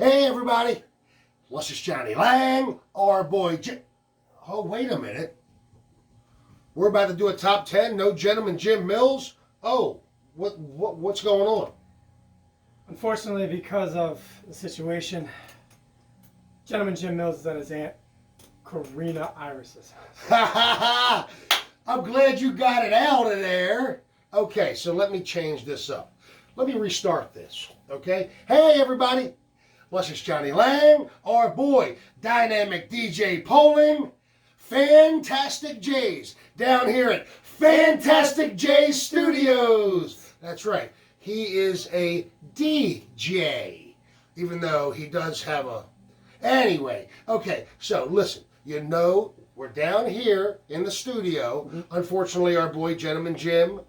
Hey everybody, this is Johnny Lang, our boy Oh, wait a minute. We're about to do a top 10, no gentleman Jim Mills? Oh, what's going on? Unfortunately, because of the situation, gentleman Jim Mills is at his aunt Karina Iris's house. I'm glad you got it out of there. Okay, so let me change this up. Let me restart this, okay? Hey everybody, this is Johnny Lang, our boy, dynamic DJ Poling, Fantastic J's, down here at Fantastic J Studios. That's right, he is a DJ, even though he does have a... Anyway, okay, so listen, you know, we're down here in the studio. Unfortunately, our boy, Gentleman Jim,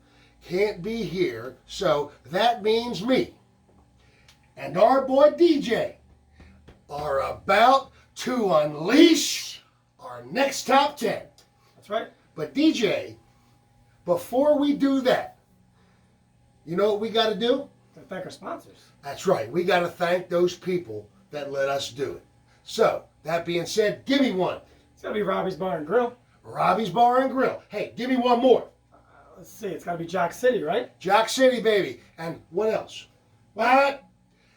can't be here, so that means me and our boy DJ are about to unleash our next top 10. That's right. But DJ, before we do that, you know what we got to do? To thank our sponsors. That's right. We got to thank those people that let us do it. So, that being said, give me one. It's got to be Robbie's Bar and Grill. Robbie's Bar and Grill. Hey, give me one more. Let's see. It's got to be Jock City, right? Jock City, baby. And what else? What?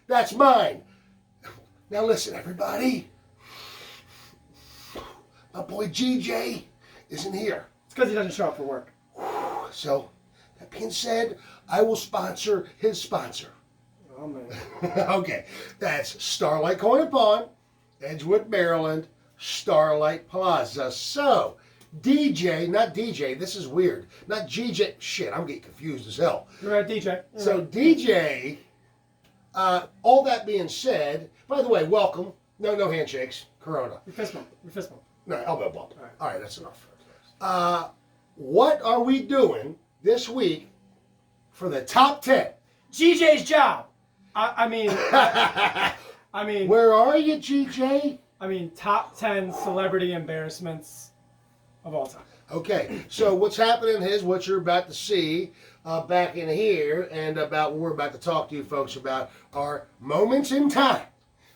That's mine. Now listen, everybody. My boy GJ isn't here. It's because he doesn't show up for work. So, that being said, I will sponsor his sponsor. Oh, man. Okay. That's Starlight Coin and Pawn, Edgewood, Maryland, Starlight Plaza. So, DJ, not DJ, this is weird. Not GJ. Shit, I'm getting confused as hell. You're right, DJ. So DJ, all that being said, by the way, welcome. No handshakes. Corona. Your fist bump. Your fist bump. No, elbow bump. All right, that's enough. What are we doing this week for the top 10? GJ's job. I mean. Where are you, GJ? I mean, top 10 celebrity embarrassments of all time. Okay, so what's happening is what you're about to see back in here, and about what we're about to talk to you folks about are moments in time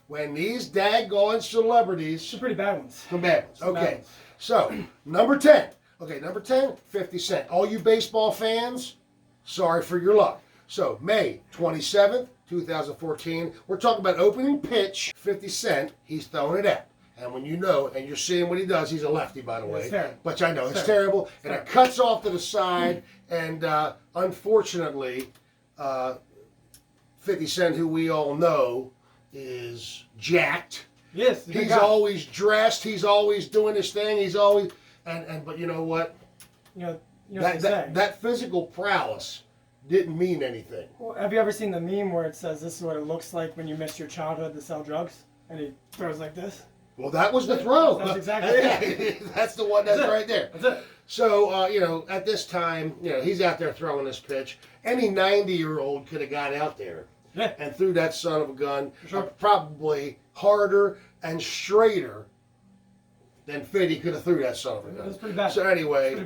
when these daggone celebrities... Some pretty bad ones. Some bad ones. Some bad Okay, ones. so number 10. Okay, number 10, 50 Cent. All you baseball fans, sorry for your luck. So May 27th, 2014, we're talking about opening pitch. 50 Cent, he's throwing it out. And when you know, and you're seeing what he does, he's a lefty, by the way. It's terrible. But I know, it's terrible. And it cuts off to the side, and unfortunately, 50 Cent, who we all know, is jacked. Yes. He's always dressed. He's always doing his thing. He's always... But you know what? You know what they say. That physical prowess didn't mean anything. Well, have you ever seen the meme where it says, "This is what it looks like when you miss your childhood to sell drugs," and he throws like this? Well, that was the throw. That's exactly it. That's the one that's right there. That's it. So, at this time, he's out there throwing this pitch. Any 90-year-old could have got out there and threw that son of a gun probably harder and straighter than 50 could have threw that son of a gun. That's pretty bad. So anyway,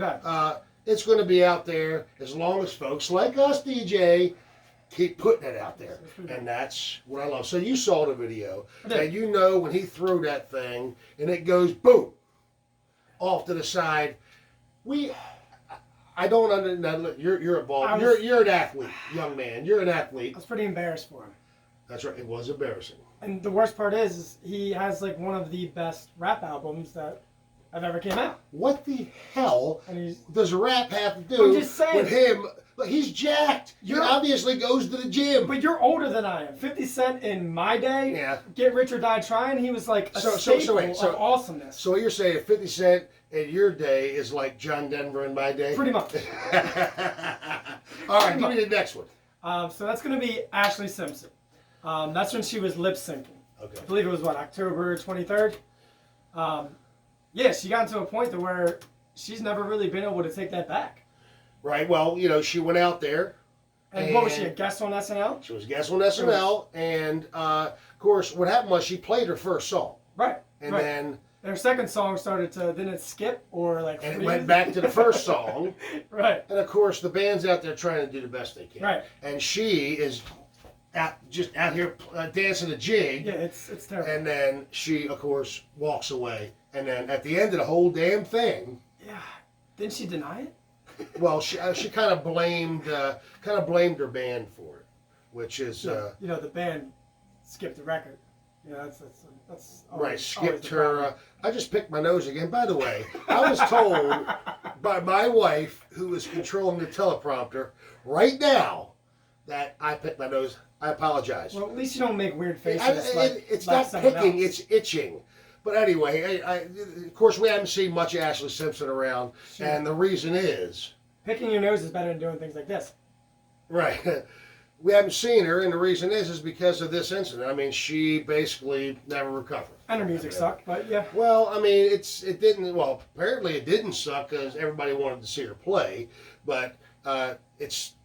it's going to be out there as long as folks like us, DJ, keep putting it out there. And that's what I love. So you saw the video, and you know when he threw that thing, and it goes boom, off to the side. I don't understand. You're a ball. You're an athlete, young man. You're an athlete. I was pretty embarrassed for him. That's right. It was embarrassing. And the worst part is he has like one of the best rap albums that have ever came out. What the hell does rap have to do with him? Look, he's jacked. He obviously goes to the gym. But you're older than I am. 50 Cent in my day, Get Rich or Die Trying, he was like a staple of awesomeness. So what you're saying, 50 Cent in your day is like John Denver in my day? Pretty much. All right, give me the next one. So that's going to be Ashlee Simpson. That's when she was lip syncing. Okay. I believe it was October 23rd. She got to a point to where she's never really been able to take that back. Right. Well, she went out there. And what was she, a guest on SNL? She was a guest on SNL, and of course, what happened was she played her first song. Right. And then her second song didn't it skip or like? And it went back to the first song. Right. And of course, the band's out there trying to do the best they can. Right. And she is just out here dancing a jig. Yeah, it's terrible. And then she, of course, walks away. And then at the end of the whole damn thing, yeah, didn't she deny it? well, she kind of blamed her band for it, which is you know, the band skipped the record. Yeah, that's always, right. Skipped always the her. problem. I just picked my nose again. By the way, I was told by my wife, who is controlling the teleprompter right now, that I picked my nose. I apologize. Well, at least you don't make weird faces. It's like not someone picking, else. it's itching. But anyway, of course, we haven't seen much of Ashlee Simpson around, Sure. and the reason is... Picking your nose is better than doing things like this. Right. We haven't seen her, and the reason is because of this incident. I mean, she basically never recovered. And her music sucked, but yeah. Well, I mean, it didn't... Well, apparently it didn't suck because everybody wanted to see her play, but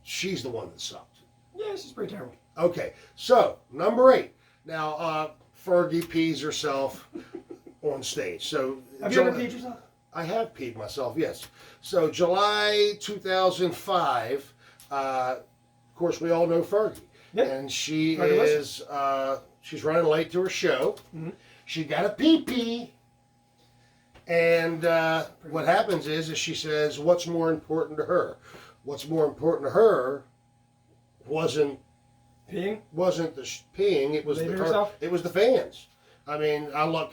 she's the one that sucked. Yeah, she's pretty terrible. Okay, so, number 8. Now, Fergie pees herself on stage. So Have you ever peed yourself? I have peed myself, yes. So July 2005, of course we all know Fergie. Yep. And she Fergie is, she's running late to her show. Mm-hmm. She got a pee-pee. And what happens is she says, what's more important to her? What's more important to her wasn't Peeing? the peeing, it was Leaving herself? it was the fans. I mean, I love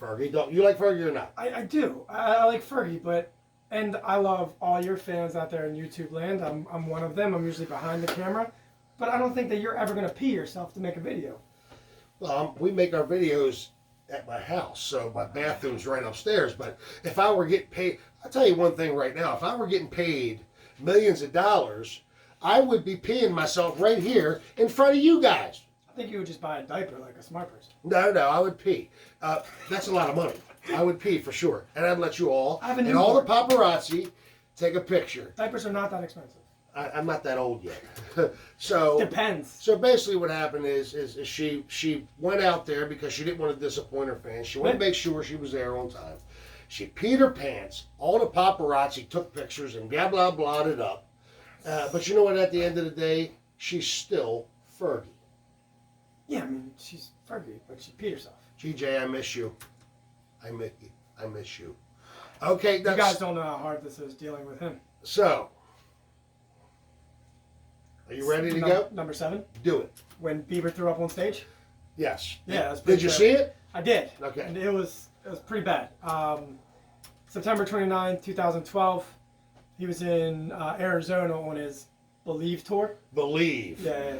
Fergie. Don't you like Fergie or not? I do. I like Fergie, and I love all your fans out there in YouTube land. I'm one of them. I'm usually behind the camera. But I don't think that you're ever going to pee yourself to make a video. Well, we make our videos at my house, so my bathroom's right upstairs. But if I were getting paid, I'll tell you one thing right now. If I were getting paid millions of dollars, I would be peeing myself right here in front of you guys. I think you would just buy a diaper like a smart person. No, I would pee. That's a lot of money. I would pee for sure. And I'd let you all, I have a and all the newborn. paparazzi, take a picture. Diapers are not that expensive. I'm not that old yet. So Depends. So basically what happened is she went out there because she didn't want to disappoint her fans. She wanted to make sure she was there on time. She peed her pants. All the paparazzi took pictures and blah, blah, blah it up. But you know what? At the end of the day, she's still Fergie. Yeah, I mean, she's Fergie, but she peed herself. GJ, I miss you. I miss you. Okay, You guys don't know how hard this is dealing with him. So, are you ready to go? Number 7. Do it. When Bieber threw up on stage. Yes. Yeah, that's Did you see it? I did. Okay. And it was pretty bad. September 29, 2012. He was in Arizona on his Believe tour. Believe. Yeah.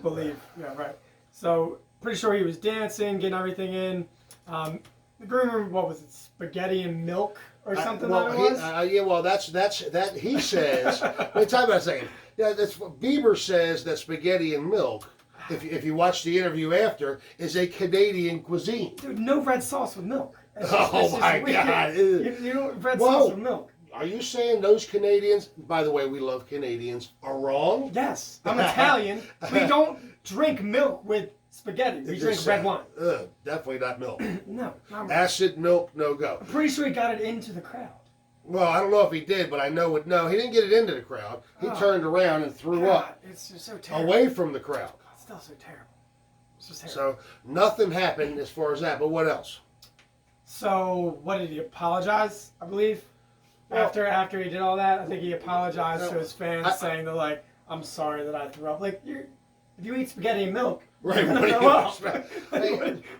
Believe. Yeah, right. So pretty sure he was dancing, getting everything in. The green room, what was it? Spaghetti and milk or something Well, that it was? yeah, well, that's that. He says. Wait, time about a second. Yeah, that's what Bieber says. That spaghetti and milk. If you watch the interview after, is a Canadian cuisine. Dude, no red sauce with milk. It's My weird. God. You don't red Whoa. sauce with milk. Are you saying those Canadians? By the way, we love Canadians. Are wrong? Yes, I'm Italian. We don't drink milk with spaghetti. We drink red wine. Definitely not milk. No, not Acid milk, no go. I'm pretty sure he got it into the crowd. Well, I don't know if he did, but I know it. No, he didn't get it into the crowd. He turned around and threw God, up it's just so terrible. away from the crowd. It's still so terrible. It's just terrible. So nothing happened as far as that. But what else? So what did he apologize? I believe Well, after he did all that, I think he apologized to his fans, I- saying that like, "I'm sorry that I threw up." Like, if you eat spaghetti and milk, Right, you're what do gonna you throw up. expect?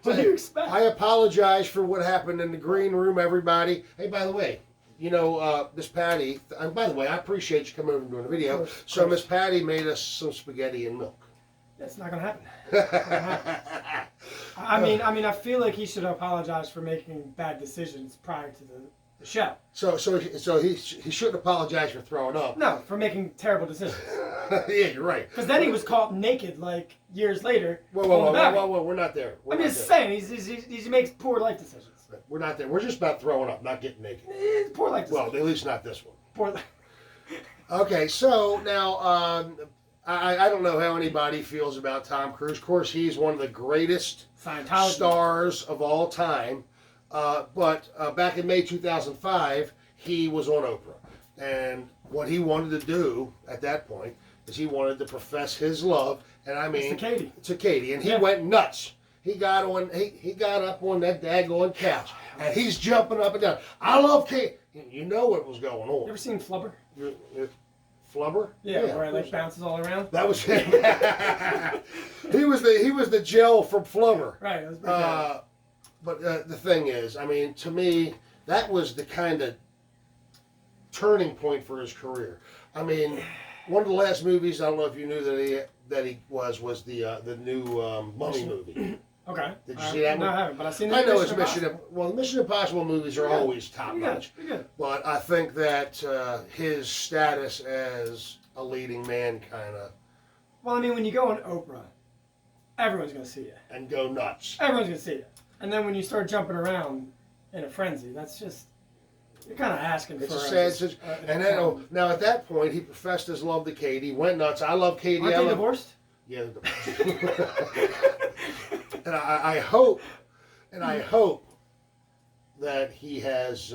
What do you expect? I apologize for what happened in the green room, everybody. Hey, by the way, you know, Miss Patty, and by the way, I appreciate you coming over and doing the video. Of course. So Miss Patty made us some spaghetti and milk. It's not gonna happen. I mean, I feel like he should apologize for making bad decisions prior to the show. So he shouldn't apologize for throwing up. No, for making terrible decisions. Yeah, you're right. Because then he was caught naked like years later. Whoa, we're not there. I'm just saying, he makes poor life decisions. We're not there. We're just about throwing up, not getting naked. It's poor life decisions. Well, at least not this one. Poor. Okay, so now I don't know how anybody feels about Tom Cruise. Of course, he's one of the greatest Scientology stars of all time. But back in May 2005, he was on Oprah. And what he wanted to do at that point is he wanted to profess his love, and I mean to Katie. And he went nuts. He got up on that daggone couch, and he's jumping up and down. I love Katie. You know what was going on. You ever seen Flubber? Flubber? Yeah, where it bounces all around. That was him. he was the gel from Flubber. Right. That was pretty good. But the thing is, I mean, to me, that was the kind of turning point for his career. I mean, one of the last movies, I don't know if you knew that he was the new Mummy movie. Okay. Did you see that one? No, I haven't, but I've seen the I know it's the Mission Impossible movies are always top notch. Good. But I think that his status as a leading man kind of... Well, I mean, when you go on Oprah, everyone's going to see you. And go nuts. Everyone's going to see you. And then when you start jumping around in a frenzy, that's just... You're kind of asking for... It's a sad situation. And then, now at that point, he professed his love to Katie, went nuts. I love Katie. Aren't they divorced? Yeah, they're divorced. And I hope that he has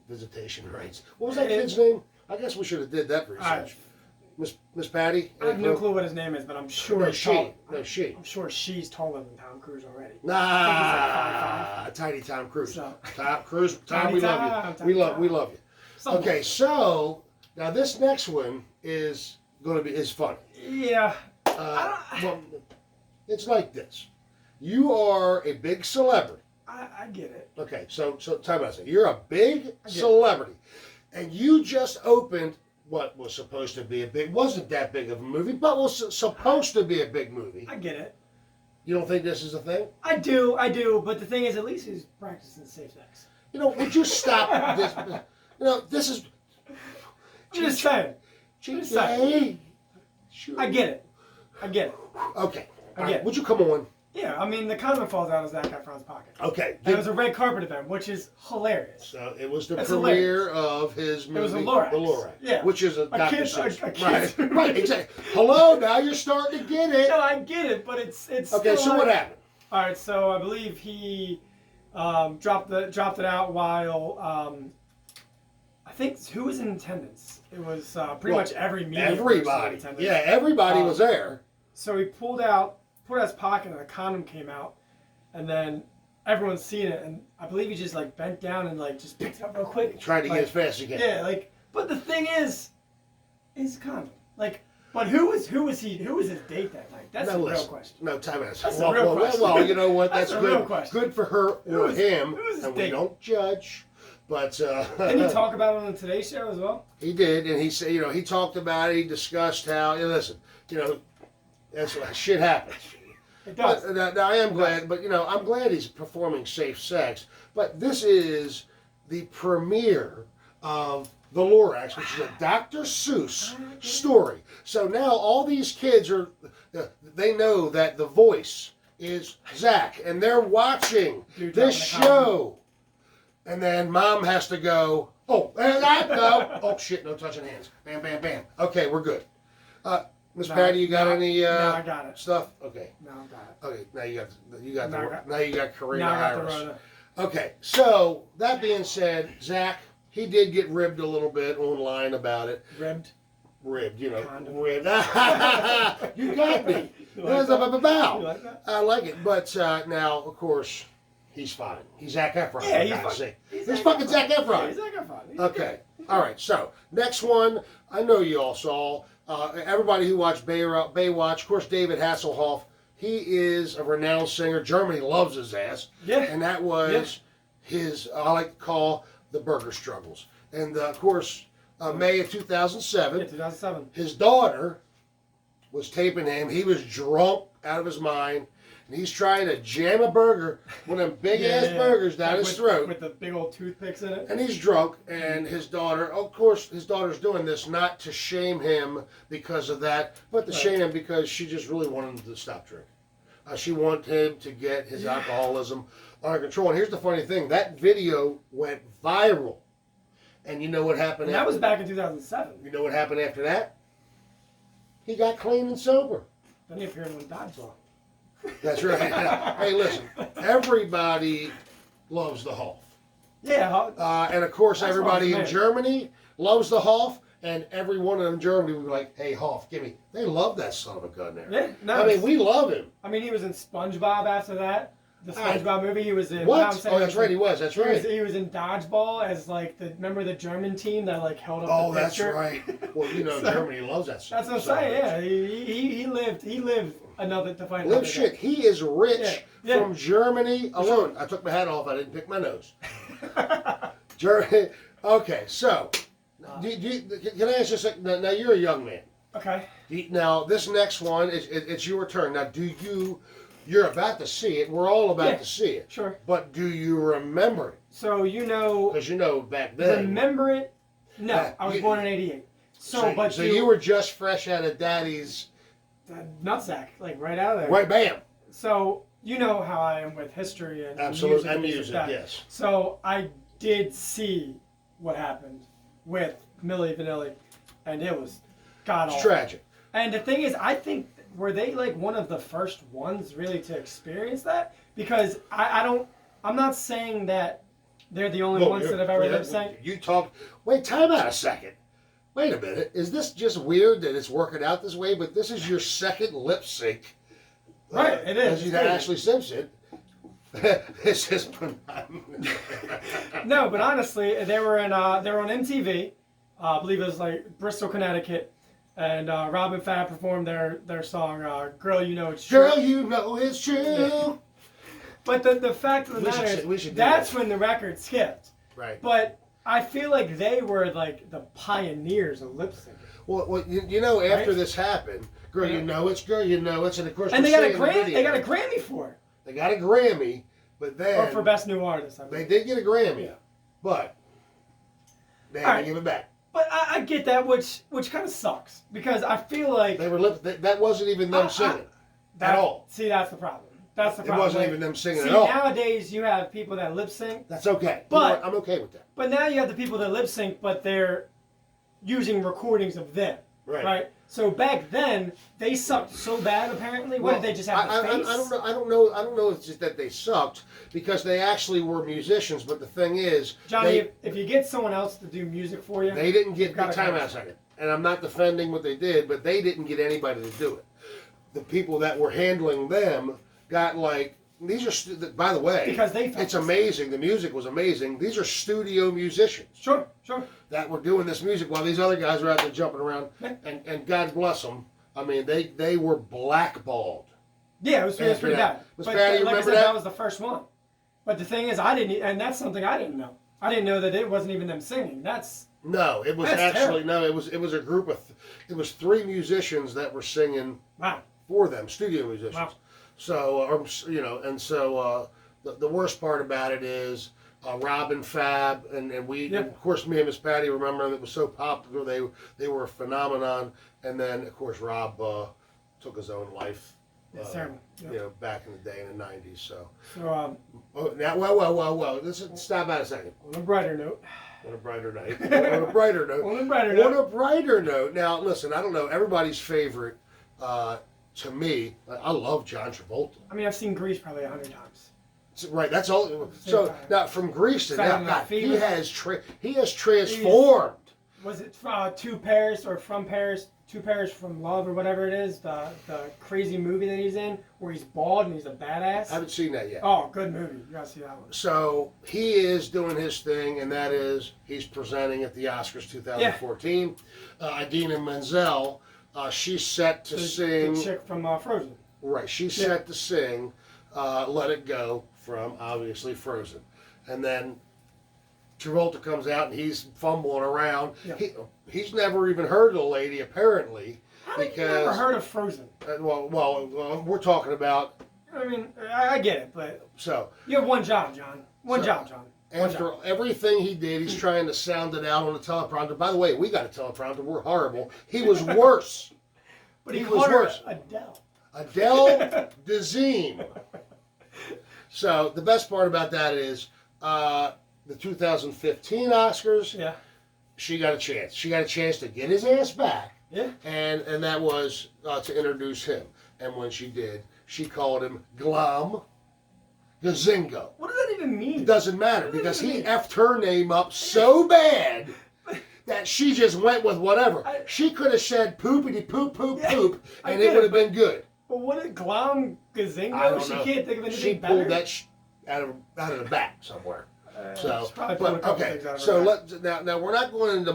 visitation rights. What was that kid's name? I guess we should have did that research. Miss Patty? I have no clue what his name is, but I'm sure No, she. I'm sure she's taller than Tom Cruise already. Nah, tiny Tom Cruise. So. Tom, we love you. We love you. Okay, so now this next one is going to be funny. Yeah. Well, it's like this. You are a big celebrity. I get it. Okay, so time out a second. You're a big celebrity, and you just opened what was supposed to be wasn't that big of a movie, but was supposed to be a big movie. I get it. You don't think this is a thing? I do, but the thing is, at least he's practicing safe sex. You know, would you stop this? You know, this is... I'm just saying. Sure. I get it. Okay. I get it. Would you come on? Yeah, I mean, the condom falls out of Zac Efron's pocket. Okay. And it was a red carpet event, which is hilarious. So it was the premiere of his movie. It was a Lorax. The Lorax. Yeah. Which is a Dr. kid. Seuss. Right, exactly. Hello, now you're starting to get it. No, I get it, but it's okay, so what happened? All right, so I believe he dropped it out while I think who was in attendance? It was pretty much every media. Everybody. Yeah, everybody was there. So he pulled out his pocket and a condom came out, and then everyone's seen it, and I believe he just like bent down and like just picked it up real quick. Tried to get as fast as he can. Yeah, but the thing is a condom. But who was his date that night? That's the real question. No, time out. That's the real question. Well, you know what? That's the good. Real question. Good for her or him. Who was his and date? We don't judge. But didn't he talk about it on the Today Show as well? He did, and he said, he talked about it. He discussed how, listen, that's shit happens. It does. Now, I am glad, but I'm glad he's performing safe sex. But this is the premiere of the Lorax, which is a Dr. Seuss story. So now all these kids they know that the voice is Zach, and they're watching this show. And then mom has to go, oh, and I go, oh shit, no touching hands. Bam, bam, bam. Okay, we're good. Miss Patty, you got any no, I got it. stuff? Okay. No, I got it. Okay, now you got Karina now I got Iris. the Rona. Okay, so that being said, Zach, he did get ribbed a little bit online about it. Ribbed, ribbed. Condom. You got me. You like that? I like it, but now, of course, he's fine. He's Zac Efron. Yeah, he's fucking Zac Efron. Yeah, he's Zac Efron. Okay. All right. So next one, I know you all saw. Everybody who watched Baywatch, of course, David Hasselhoff. He is a renowned singer. Germany loves his ass. Yeah. And that was his, I like to call, the burger struggles. And of course, May of 2007. Yeah, 2007. His daughter was taping him. He was drunk out of his mind. And he's trying to jam a burger, one of them big-ass burgers down his throat. With the big old toothpicks in it. And he's drunk, and his daughter, of course, his daughter's doing this not to shame him because of that, but to shame him because she just really wanted him to stop drinking. She wanted him to get his alcoholism under control. And here's the funny thing. That video went viral. And you know what happened and that was back in 2007. You know what happened after that? He got clean and sober. Then he appeared in Dodgeball. That's right. Hey, listen. Everybody loves the Hoff. Yeah. And of course, everybody in Germany loves the Hoff. and every one of them in Germany would be like, "Hey, Hoff, give me." They love that son of a gun there. Yeah, no. I mean, we love him. I mean, he was in SpongeBob after that. The SpongeBob movie. He was in. What? Oh, that's right. He was. That's right. He was in Dodgeball as like remember the German team that like held up. Oh, the that's picture? right. Well, you know, so, Germany loves that stuff. That's what I'm saying. Yeah, he lived another to find. Live shit. He is rich Yeah. from Germany alone. I took my hat off. I didn't pick my nose. Germany. Okay, so can I ask you something? Now you're a young man. Okay. Now this next one it's your turn. Now you're about to see it. We're all about to see it. Sure. But do you remember it? So because back then. Remember it? No, I was born in '88. So you were just fresh out of Daddy's nutsack, like right out of there. Right, bam. So you know how I am with history and absolutely music, and yes. So I did see what happened with Milli Vanilli, and it was god awful. Tragic. And the thing is, I think were they like one of the first ones really to experience that? Because I'm not saying that they're the only ones that have ever lip synced. You talk. Wait, time out a second. Wait a minute. Is this just weird that it's working out this way? But this is your second lip sync. Right, it is. As you got Ashlee Simpson. This is No, but honestly, they were on MTV. I believe it was like Bristol, Connecticut. And Rob and Fab performed their song, Girl, You Know It's True. Girl, You Know It's True. Yeah. But the fact of the matter is, that's when the record skipped. Right. But I feel like they were like the pioneers of lip syncing. Well, after this happened, Girl, You Know It's, Girl, You Know It's, and of course, and they got a Grammy for it. They got a Grammy, but then... Or for Best New Artist. They did get a Grammy, but they had to give it back. But I get that, which kind of sucks, because I feel like... that wasn't even them singing at all. See, that's the problem. That's the problem. It wasn't even them singing at all. See, nowadays you have people that lip sync. That's okay. But I'm okay with that. But now you have the people that lip sync, but they're using recordings of them. Right. So back then they sucked so bad. Apparently, what did they just have the face? I don't know. It's just that they sucked because they actually were musicians. But the thing is, Johnny, if you get someone else to do music for you, they didn't get time out a second. And I'm not defending what they did, but they didn't get anybody to do it. The people that were handling them got like these are. By the way, because it's amazing. The music was amazing. These are studio musicians. Sure. That were doing this music while these other guys were out there jumping around, and God bless them. I mean, they were blackballed. Yeah, it was pretty bad. Like I said, that was the first one. But the thing is, and that's something I didn't know. I didn't know that it wasn't even them singing. No, it was actually terrible. It was a group of it was 3 musicians that were singing for them, studio musicians. Wow. So the worst part about it is. Rob and Fab, and we, of course, me and Miss Patty remember that was so popular. They were a phenomenon. And then, of course, Rob took his own life. Back in the day in the '90s. So now, well. Stop out a second. On a brighter note. On a brighter night. On a brighter note. On a brighter note. On a brighter note. Now, listen. I don't know. Everybody's favorite. To me, I love John Travolta. I mean, I've seen Grease probably 100 times. Right, that's all. So now from Greece to now, God, he has transformed. Was it 2 pairs or from Paris? 2 pairs from Love or whatever it is. The crazy movie that he's in where he's bald and he's a badass. I haven't seen that yet. Oh, good movie. You gotta see that one. So he is doing his thing, and that is he's presenting at the Oscars 2014. Idina Menzel, she's set to sing. The chick from Frozen. Right, she's set to sing "Let It Go" from obviously Frozen, and then Travolta comes out and he's fumbling around. Yeah. He's never even heard of the lady apparently. How have you never heard of Frozen? Well, we're talking about. I mean, I get it, but so you have one job, John. One job. After everything he did, he's trying to sound it out on the teleprompter. By the way, we got a teleprompter. We're horrible. He was worse. But he was worse. Adele Dazeem. So the best part about that is the 2015 Oscars. Yeah. She got a chance. She got a chance to get his ass back. Yeah. And that was to introduce him. And when she did, she called him Glum Gazingo. What does that even mean? It doesn't matter because he effed her name up so bad that she just went with whatever. She could have said poopity poop poop poop, and it would have been good. But what did Glom Gazingo? I don't She know. can't think of anything She better. pulled that out of the back somewhere. So, but, okay. So now we're not going into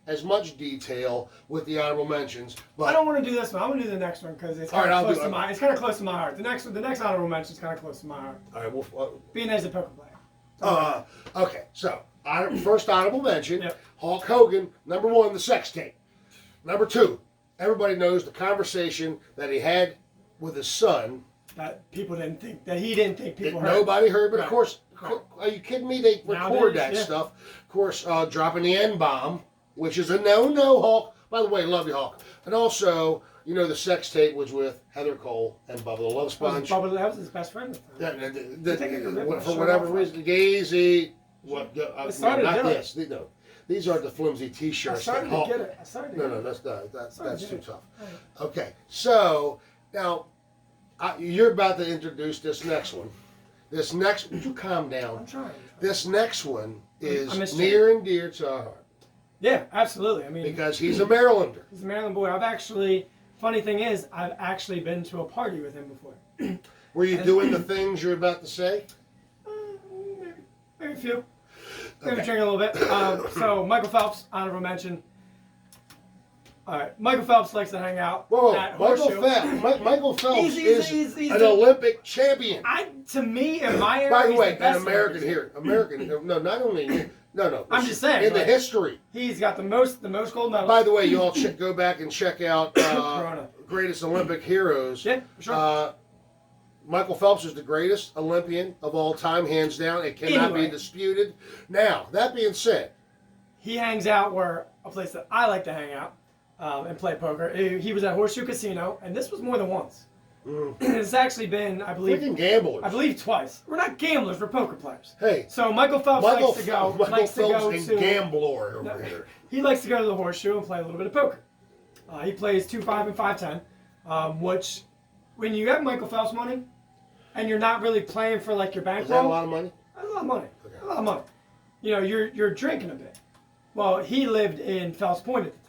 as much detail with the honorable mentions. But I don't want to do this one. I'm going to do the next one because it's kind of close to my. It's kind of close to my heart. The next honorable mention is kind of close to my heart. All right. Well, being as a poker player. Okay. So first honorable mention: Hulk Hogan. Number 1, the sex tape. Number 2, everybody knows the conversation that he had with his son. That people didn't think that he didn't think people heard. Nobody heard, but of course, are you kidding me? They record that stuff. Of course, dropping the N-bomb, which is a no, Hulk. By the way, love you, Hulk. And also, the sex tape was with Heather Cole and Bubba the Love Sponge. That was his best friend. For whatever reason, Gazy. These are the flimsy T-shirts. I started to get it. No, that's too tough. Okay, so now. You're about to introduce this next one. Would you calm down? I'm trying. This next one is near and dear to our heart. Yeah, absolutely. I mean, because he's a Marylander. He's a Maryland boy. Funny thing is, I've actually been to a party with him before. Were you doing the things you're about to say? Maybe a few. Maybe drinking a little bit. So Michael Phelps, honorable mention. All right, Michael Phelps likes to hang out at Horseshoe. Michael Phelps is an Olympic champion. To me, in my area, by the way, an American here. No, not only no. I'm just saying. In the history, he's got the most gold medals. By the way, you all go back and check out Greatest Olympic Heroes. Yeah, for sure. Michael Phelps is the greatest Olympian of all time, hands down. It cannot be disputed. Now, that being said, he hangs out a place that I like to hang out. And play poker. He was at Horseshoe Casino, and this was more than once. It's actually been, I believe, freaking gamblers. I believe twice. We're not gamblers. We're poker players. Hey, so Michael Phelps likes to go. Michael Phelps and gambler over here. He likes to go to the Horseshoe and play a little bit of poker. He plays 2-5 and 5-10, which, when you have Michael Phelps money, and you're not really playing for like your bankroll. Is that a lot of money? That's a lot of money. Okay. A lot of money. You're drinking a bit. Well, he lived in Phelps Point at the time.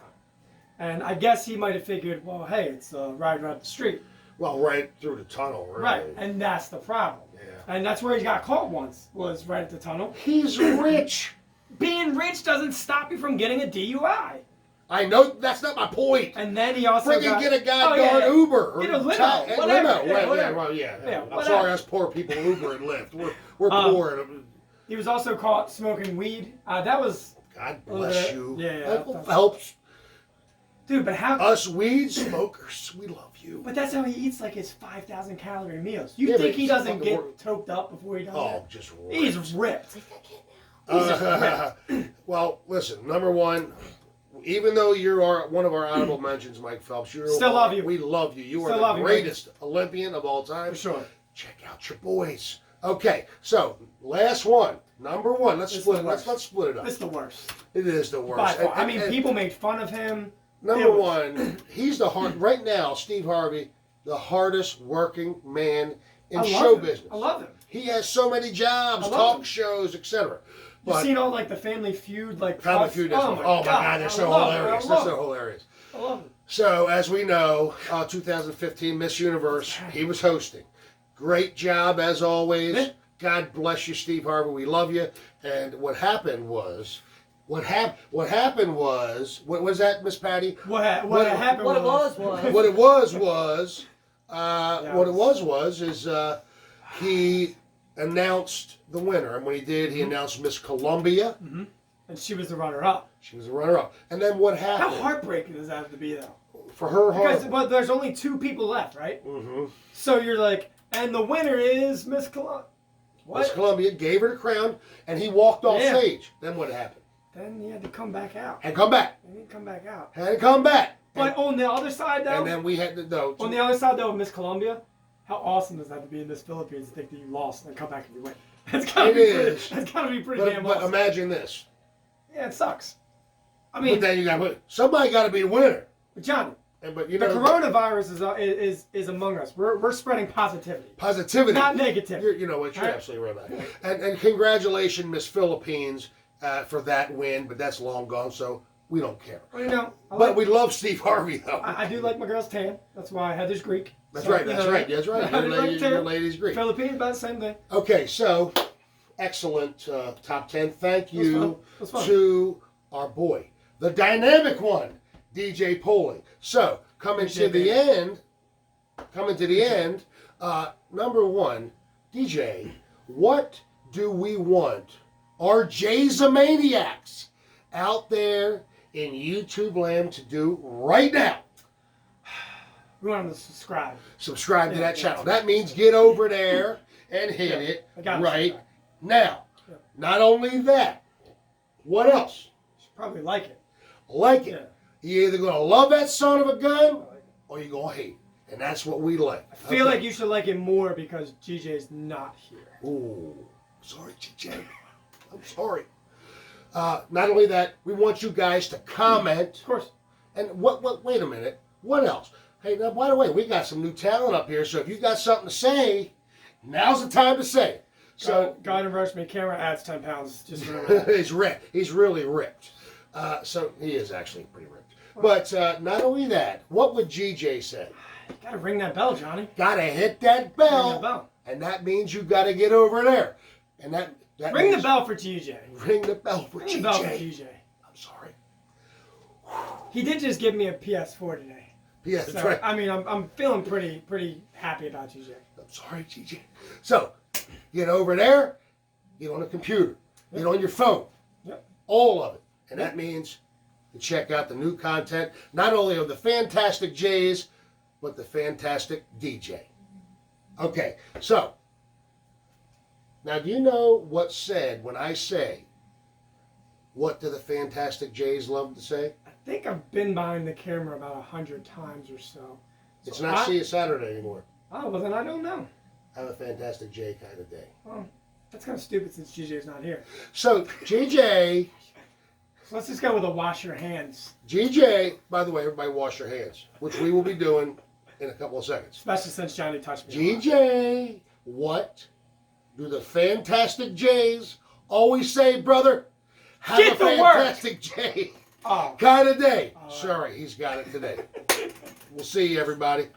And I guess he might have figured, well, hey, it's right up the street. Well, right through the tunnel, really. Right, and that's the problem. Yeah. And that's where he got caught once, was right at the tunnel. He's rich. Being rich doesn't stop you from getting a DUI. I know, that's not my point. And then he also freaking get a goddamn Uber. Or get a limo, whatever. I'm sorry, us poor people Uber and Lyft. We're poor. He was also caught smoking weed. That was... God bless you. Yeah. Michael Phelps. Dude, but how... Us weed smokers, we love you. But that's how he eats like his 5,000 calorie meals. You think he doesn't get toked up before he does that? Oh, just ripped. He's ripped. Well, listen, number 1, even though you're one of our honorable mentions, Mike Phelps, love you. We love you. You are the greatest Olympian of all time. For sure. Check out your boys. Okay, so last one, number 1. Let's split it up. It's the worst. It is the worst. I mean, people made fun of him. Number 1, he's right now, Steve Harvey, the hardest working man in show business. I love him. He has so many jobs, talk shows, etc. You've seen all like the Family Feud, Family Feud. Oh my God, they're so hilarious. They're so hilarious. I love them. So as we know, 2015 Miss Universe, he was hosting. Great job as always. Yeah. God bless you, Steve Harvey. We love you. And what happened was. What was that, Miss Patty? What happened was he announced the winner, and when he did, he announced Miss Columbia. Mm-hmm. And she was the runner-up. And then what happened? How heartbreaking does that have to be, though? For her, but there's only 2 people left, right? Mm-hmm. So you're like, and the winner is Miss Columbia. Miss Columbia gave her the crown, and he walked off stage. Then what happened? Then he had to come back out. And come back. He didn't come back out. Had to come back. But on the other side, though. And then we had to go. On the other side, though, Miss Columbia, how awesome does that to be in this Philippines to think that you lost and then come back and you win? That's gotta be pretty damn awesome. But imagine this. Yeah, it sucks. I mean, but then you got somebody got to be the winner. But Johnny, the coronavirus is among us. We're spreading positivity. Positivity, not negativity. You know what? You're absolutely right about that. And congratulations, Miss Philippines, for that win. But that's long gone. So We don't care. Well, you know, But we love Steve Harvey, though. I do like my girl's tan. That's why Heather's Greek. That's So, right. That's right. Your lady's Greek. Philippines, about the same thing. Okay, so excellent top 10. Thank you Fun. to our boy, the dynamic one, DJ Polling. So coming to the end, number one, DJ, what do we want our Jays-a-maniacs out there in YouTube land to do right now? We want them to subscribe. Subscribe to that channel. That means get over there and hit it right now. Yeah. Not only that, what else? You should probably like it. Like it. Yeah. You're either going to love that son of a gun or you're going to hate it. And that's what we like. I feel like you should like it more because GJ's not here. Ooh, sorry, GJ. I'm sorry. Not only that, we want you guys to comment. Of course. And wait a minute. What else? Hey, now, by the way, we got some new talent up here, so if you got something to say, now's the time to say it. So, God and Rush, my camera adds 10 pounds. Just remember that. he's ripped. He's really ripped. So he is actually pretty ripped. But not only that, what would GJ say? You gotta ring that bell, Johnny. Gotta hit that bell. Ring the bell. And that means you gotta get over there. And that ring means the bell for GJ. Ring the bell for Ring GJ. the bell for GJ. I'm sorry. He did just give me a PS4 today. Yeah, So, that's right. I mean, I'm feeling pretty happy about GJ. I'm sorry, GJ. So, get over there, get on a computer, get on your phone, all of it. And that means to check out the new content, not only of the fantastic Jays, but the fantastic DJ. Okay, so, now do you know what's said when I say, what do the fantastic Jays love to say? I think I've been behind the camera about 100 times or so. It's not See You Saturday anymore. Oh, well then I don't know. Have a fantastic Jay kind of day. Well, that's kind of stupid since GJ's not here. So, GJ... So let's just go with a wash your hands. GJ, by the way, everybody wash your hands, which we will be doing in a couple of seconds. Especially since Johnny touched me. GJ, what do the fantastic Jays always say, brother? Have Get a the fantastic Jay Oh. kind of day. Sorry, he's got it today. We'll see you, everybody.